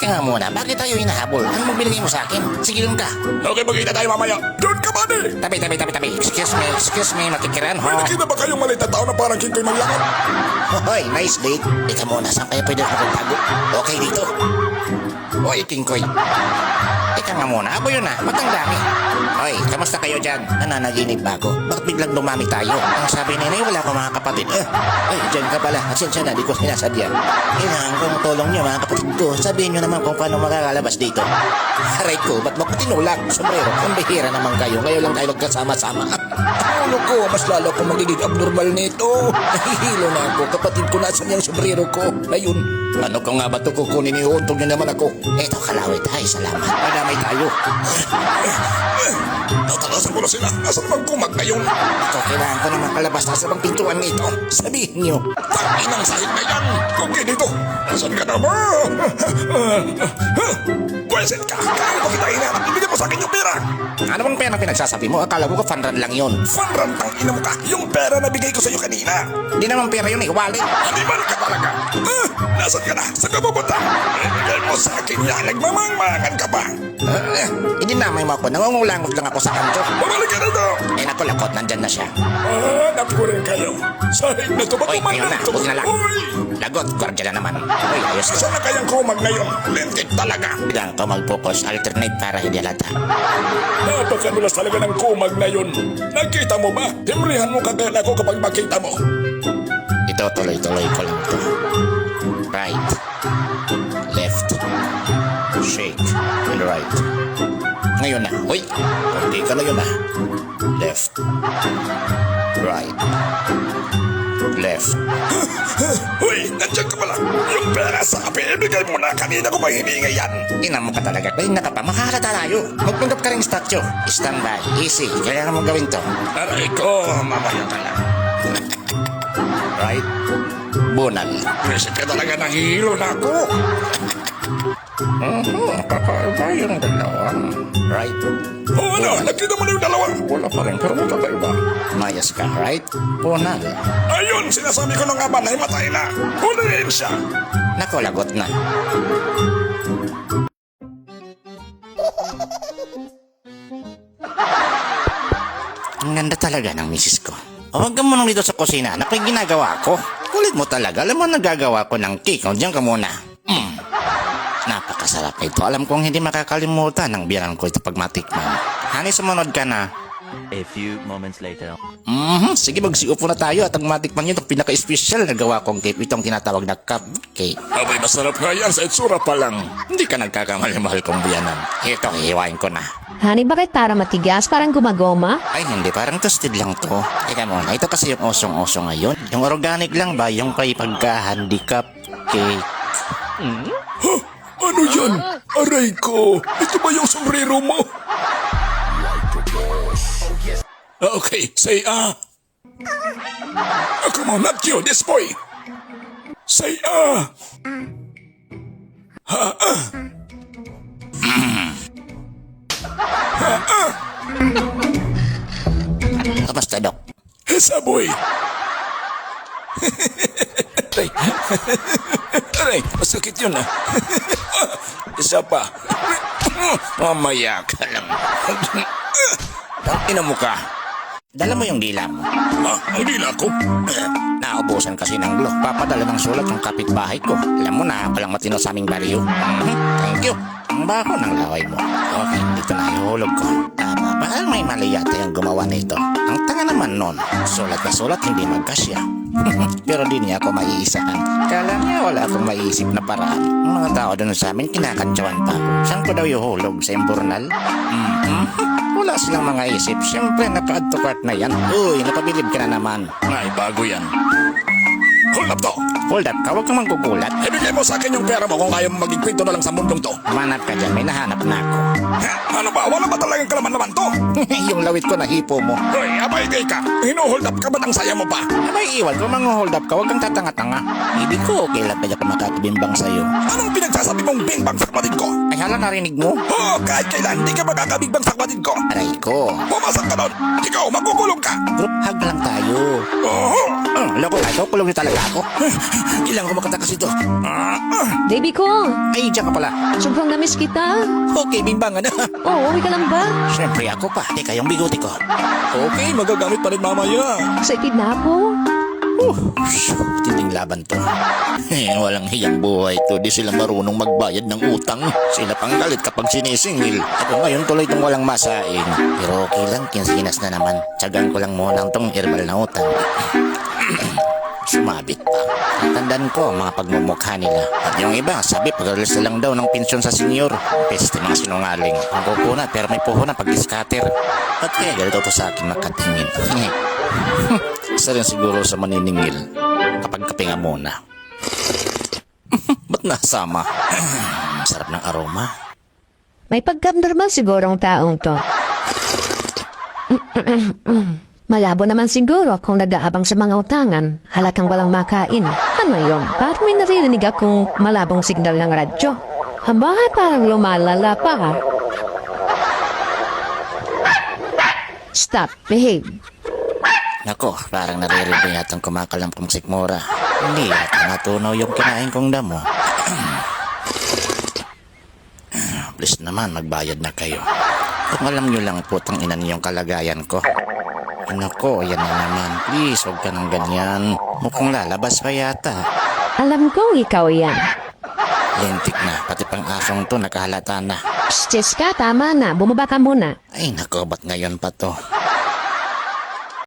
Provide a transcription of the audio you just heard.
nga muna, bakit tayo hinahabol? Ano mong binigay mo sa akin? Sige lang ka. Okay, magkita tayo mamaya. Doon ka, buddy! Tabi. Excuse me, makikiran ho. May nakita ba kayong maliit na tao na parang king ko'y maglakad? Hoy, nice date. Ika muna, saan kaya pwede ako magtago? Okay dito. Hoy, Kingkoy. Ika nga muna, ako yun ba't ang dami? Hoy, kamusta kayo dyan? Nananaginip ba ako? Bakit biglang dumami tayo? Ang sabi ni Nay, wala akong mga kapatid. Ay, dyan ka pala. Asensya na, di ko sinasadya. Kailangan kong tulong niyo mga kapatid ko. Sabihin niyo naman kung paano makakalabas dito. Aray ko, ba't mo patinulak? Sombrero, kung bihira naman kayo. Ngayon lang tayo nagkasama-sama. Ano ko, mas lalo akong magiging abnormal nito. Nahihilo na ako. Kapatid ko, nasan yung sombrero ko? Ayun. Ano ko nga ba ito kukunin? Iuuntog niyo naman ako. Eto, kalawit. Ay, salamat. Madamay tayo. Natalasan ko na sila. Asan bang kumag ngayon? Ito, kailangan ko na makalabas. Nasa bang pintuan nito? Sabihin niyo. Inang sahig na yan. Okay, dito. Asan ka na ba? Pweset ka. Kaya mo kita inaanap. Ibigay mo sa akin yung pera. Ano bang pera pinagsasabi mo? Akala ko fanran lang yun. Fanran kang ina mo ka. Yung pera na bigay ko sa'yo kanina. Hindi naman pera yun wallet. Hindi ba ka talaga? Nasaan ka na? Saan ka pupunta? Ibigay mo sa akin yan. Nagmamangmangan ka ba? Hindi naman mo ako. Nangungulangot lang ako sa kanto. Bumalik ka na daw. Eh naku, lakot. Nandyan na siya. Hanap ko rin kayo. Sahig na to. Ba't Oy, ngayon na. to? Huwag na lang. Uy! Lagot, gwardiya na naman. Uy, ayos to. Saan na kayang kumag ngayon? Lentik talaga. Bilang ko mag-focus. Alternate para hindi halata. Napakadulas talaga ng kumag na yun. Nakita mo ba? Timrihan mo kagad ako kapag makita mo. Ito, tuloy-tuloy ko lang to. Right. Left. Shake. And right. Ngayon na. Uy! Kunti ka na yun Left. Right. Left. Uy, nandiyan ka pala. Yung pera sa kape, ibigay mo na. Kanina ko ba hininga yan? Tingnan mo ka talaga. Kanina ka pa. Makakalata tayo. Magpunggap ka rin statue. Stand by. Easy. Kailangan mo gawin to. Aray ko, mamaya ka lang. Right. Bunal. Pweset ka talaga, nahihilo na ako. Kakaiba yung dalawa. Right. O ano, nakita mo na yung dalawa? Wala pa rin. Pero magkakaiba. Mayas ka. Right. Bunal. Ayun, sinasabi ko na nga ba na himatay na. Huliin siya. Naku, lagot na. Ang ganda talaga ng misis ko. Huwag ka mo nung dito sa kusina. Ako'y ginagawa ko. Kulit mo talaga. Alam mo, nagagawa ko ng cake. O, diyan ka muna. Napakasarap ito. Alam kong hindi makakalimutan ang biyanan ko ito pag matikman. Hani, sumunod ka na. A few moments later. Sige, magsiupo na tayo at ang matikman nyo itong pinaka-special na gawa kong cake. Itong tinatawag na cupcake. Abay, masarap nga yan sa itsura pa lang. Hindi ka nagkakamali, mahal kong biyanan. Ito, hihiwain ko na. Honey, bakit para matigas? Parang gumagoma? Ay, hindi. Parang toasted lang to. Teka muna. Ito kasi yung osong-oso ngayon. Yung organic lang ba? Yung kay pagka-handicap cake. Huh? Ano yan? Aray ko. Ito ba yung sombrero mo? Okay, say come on, not you, this boy. Say Kamusta, Dok? Sa boy. Aray. Aray, masakit yun Isa pa. Mamaya ka lang. Tangina mo ka. Dala mo yung dila mo. Ang dila ko. Naubusan kasi ng glow. Papadala ng sulat yung kapitbahay ko. Alam mo na, palang matino sa aming baryo. Thank you. Ang baho ng laway mo. Okay, dito na ihulog ko. Tama, parang may mali yata yung gumawa nito. Ang tanga naman nun. Sulat na sulat, hindi magkasya. Pero di niya ako maiisahan. Kala niya wala akong maiisip na paraan. Ang mga tao doon sa amin, kinakantsawan pa ako. Saan ko daw ihulog? Sa imburnal? Wala silang mga isip. Siyempre, naka-add to cart na yan. Uy, napabilib ka na naman. Ay, bago yan. Hold up to. Hold up ka, huwag kang manggugulat. Ibigay mo sa akin yung pera mo kung ayaw mo maging kwento na lang sa mundong to. Manap ka dyan, may nahanap na ako. Ano ba? Wala ba talagang kalaman naman to? Yung lawit ko na hipo mo. Hoy, abay di ka. Hino-hold up ka ba't ang saya mo pa? Abay, iwan ko mang-hold up ka, huwag kang tatanga-tanga. Ibig ko, okay lang kaya ka makakabimbang sa'yo. Anong pinagsasabi mong bingbang sa kapatid ko? Ay, Ay hala, narinig mo? Oo, kahit kailan hindi ka makakabigbang sa kapatid ko. Aray ko. Pumasok ka doon. Ikaw, makukulong ka. Group hug lang tayo. Oo. Loko, ito, kulong niyo talaga ako. Kailangan ko makatakas ito. Baby ko, Ay, diyan ka pala. sobrang namiss kita. Okay, bimbangan na. Oh, uwi ka lang ba? Siyempre ako pa. Teka, yung bigote ko. Okay, magagamit pa rin mamaya. Excited na ako. Tinding laban to. Walang hiyang buhay to. Di sila marunong magbayad ng utang. Sila pang galit kapag sinisingil. Ako ngayon tuloy itong walang masaing. Pero okay lang, kinsinas na naman. Tsagan ko lang muna itong herbal na utang. Sumabit pa. Tandaan ko ang mga pagmumukha nila. At yung iba, sabi pag-alis na lang daw ng pensyon sa senyor. Peste mga sinungaling. Ang kukunat pero may puhunan pag scatter. At kaya ganito to sa akin makatingin. Isa rin siguro sa maniningil kapag kapinga muna. Ba't nasama? Sarap ng aroma. May pagka-normal siguro ang taong to. Malabo naman siguro kung nag-aabang sa mga utangan. Halakang walang makain. Ano yun? Parang may naririnig akong malabong signal ng radyo. Aba, parang lumalala pa ha. Stop, behave. Nako, parang naririnig yatang kumakalamkong sikmura. Hindi yata natunaw yung kinain kong damo. Please naman, magbayad na kayo. Kung alam nyo lang po tang ina niyong kalagayan ko. Nako, yan na naman. Please, huwag ka ng ganyan. Mukhang lalabas pa yata. Alam kong ikaw yan. Lintik na, pati pang asong to nakahalata na. Psst, ka, tama na. Bumaba ka muna. Ay nako, ba't ngayon pa to?